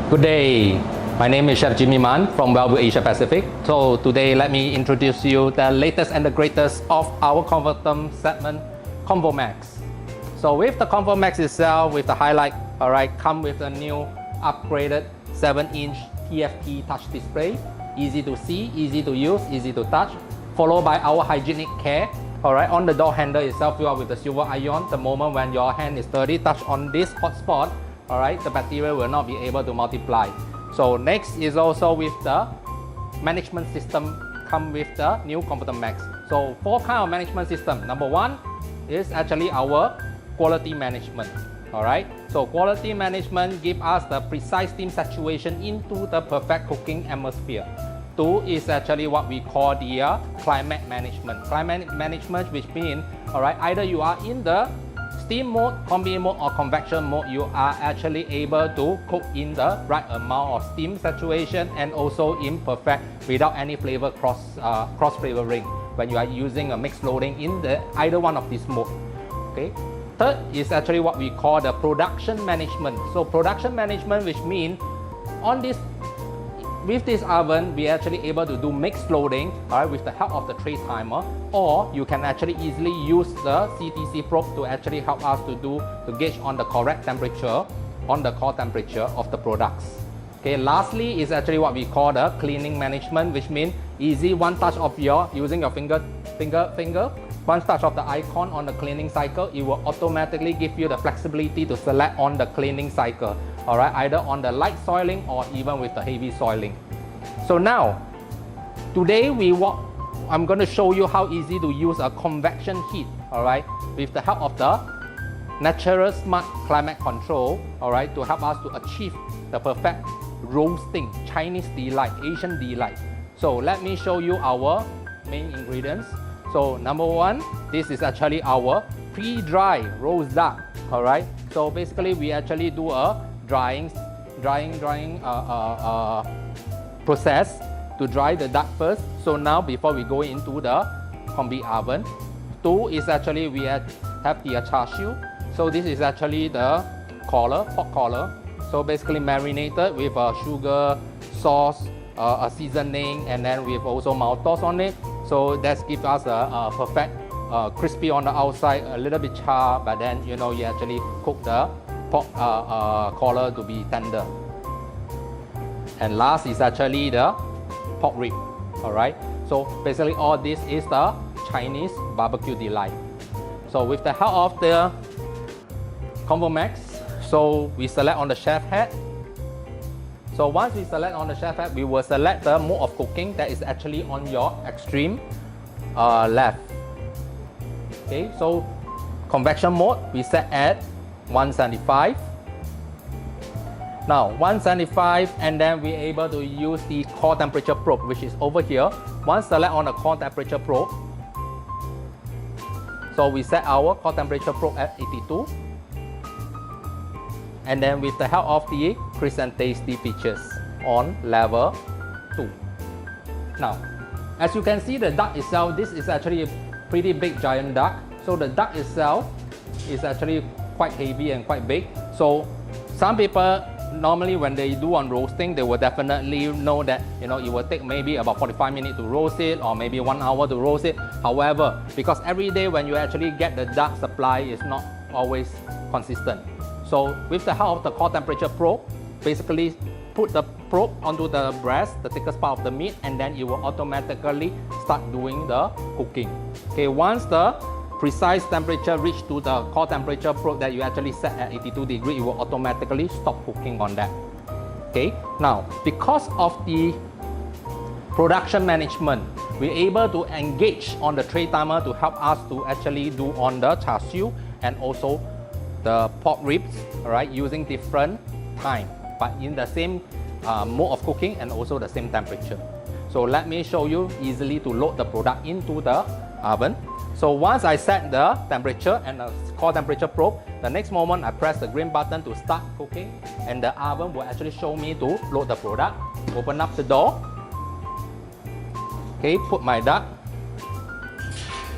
Good day. My name is Chef Jimmy Mana from Wellview Asia Pacific. So today let me introduce you the latest and the greatest of our Convotherm segment, Convotherm Maxx. So with the Convotherm Maxx itself, with the highlight, come with a new upgraded 7-inch TFT touch display. Easy to see, easy to use, easy to touch. Followed by our hygienic care. On the door handle itself, you are with the silver ion. The moment when your hand is dirty, touch on this hot spot. The bacteria will not be able to multiply. So next is also with the management system come with the new Convotherm Maxx. So 4 kind of management system. Number 1 is actually our quality management. So quality management give us the precise steam saturation into the perfect cooking atmosphere. 2 is actually what we call the climate management. Climate management, which means either you are in the steam mode, combi mode, or convection mode, you are actually able to cook in the right amount of steam saturation and also in perfect without any flavor cross flavoring when you are using a mixed loading in the either one of these modes. Third is actually what we call the production management. So production management, which means with this oven, we are actually able to do mixed loading with the help of the tray timer, or you can actually easily use the CTC probe to actually help us to gauge on the correct temperature, on the core temperature of the products. Lastly is actually what we call the cleaning management, which means easy one touch of using your finger, one touch of the icon on the cleaning cycle, it will automatically give you the flexibility to select on the cleaning cycle. Either on the light soiling or even with the heavy soiling. So now, today I'm going to show you how easy to use a convection heat, with the help of the natural smart climate control, to help us to achieve the perfect roasting, Chinese delight, Asian delight. So let me show you our main ingredients. So number 1, this is actually our pre-dry roast duck. So basically we actually do a drying process to dry the duck first. So now before we go into the combi oven, 2 is actually we have the char siu. So this is actually the pork collar. So basically marinated with sugar, sauce, a seasoning, and then with also maltose on it. So that gives us a perfect crispy on the outside, a little bit char, but then you actually cook the pork collar to be tender. And last is actually the pork rib. So basically all this is the Chinese barbecue delight. So with the help of the Convotherm Maxx, so we select on the chef hat. So once we select on the chef hat, we will select the mode of cooking that is actually on your extreme left. So convection mode we set at 175. Now 175, and then we're able to use the core temperature probe, which is over here. Once select on the core temperature probe, so we set our core temperature probe at 82. And then with the help of the crisp and tasty features on level 2. Now, as you can see, the duck itself, this is actually a pretty big giant duck. So the duck itself is actually quite heavy and quite big. So some people normally when they do on roasting, they will definitely know that it will take maybe about 45 minutes to roast it, or maybe 1 hour to roast it. However, because every day when you actually get the duck supply is not always consistent. So with the help of the core temperature probe, basically put the probe onto the breast, the thickest part of the meat, and then it will automatically start doing the cooking. Once the precise temperature reach to the core temperature probe that you actually set at 82 degrees, it will automatically stop cooking on that. Now because of the production management, we're able to engage on the tray timer to help us to actually do on the char siu and also the pork ribs, using different time, but in the same mode of cooking and also the same temperature. So let me show you easily to load the product into the oven. So once I set the temperature and the core temperature probe, the next moment I press the green button to start cooking, and the oven will actually show me to load the product. Open up the door. Put my duck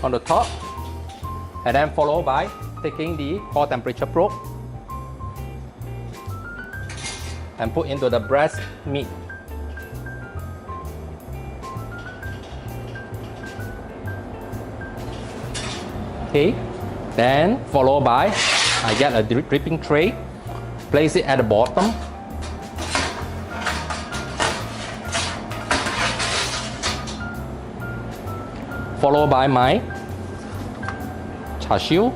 on the top, and then followed by taking the core temperature probe, and put into the breast meat. Okay, then followed by I get a dripping tray, place it at the bottom. Followed by my char siu.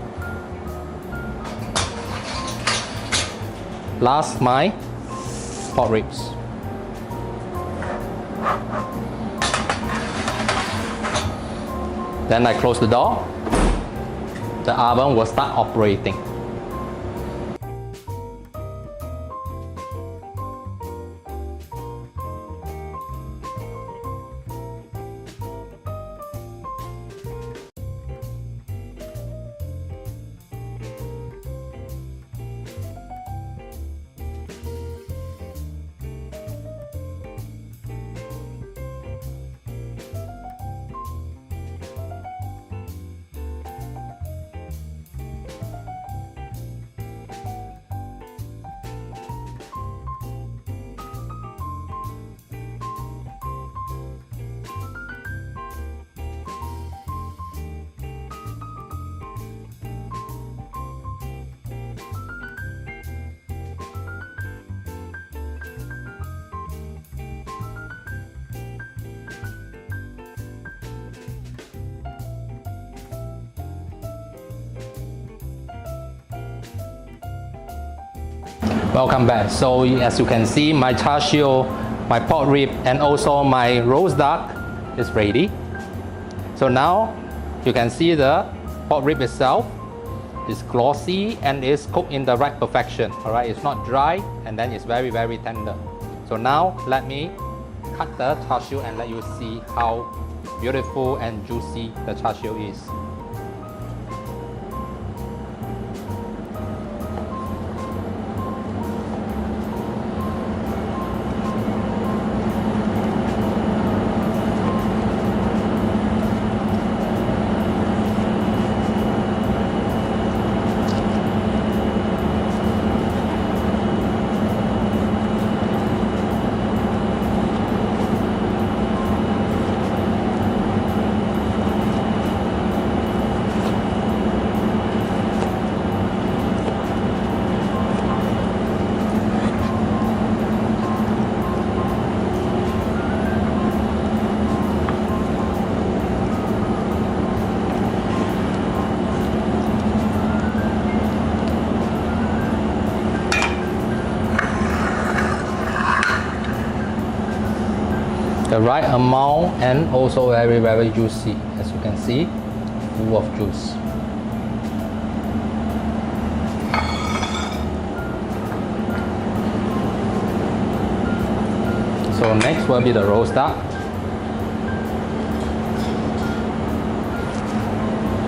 Last, my pork ribs. Then I close the door. The oven will start operating. Welcome back. So as you can see, my char siu, my pork rib, and also my roast duck is ready. So now you can see the pork rib itself is glossy and is cooked in the right perfection. Alright, it's not dry and then it's very tender. So now let me cut the char siu and let you see how beautiful and juicy the char siu is. The right amount and also very juicy, as you can see, full of juice. So next will be the roast duck.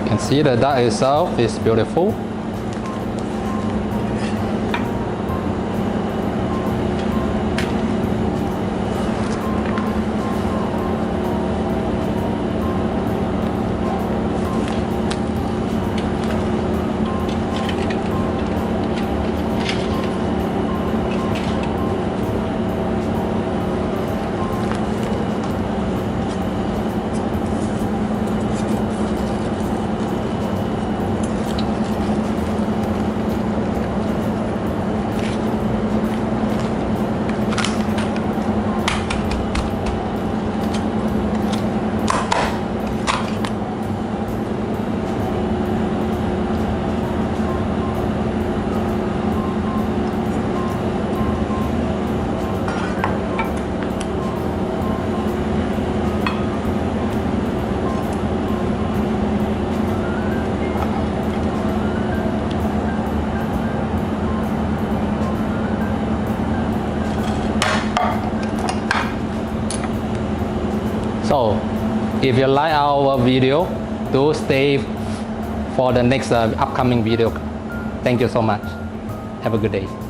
You can see the duck itself is beautiful. So if you like our video, do stay for the next upcoming video. Thank you so much. Have a good day.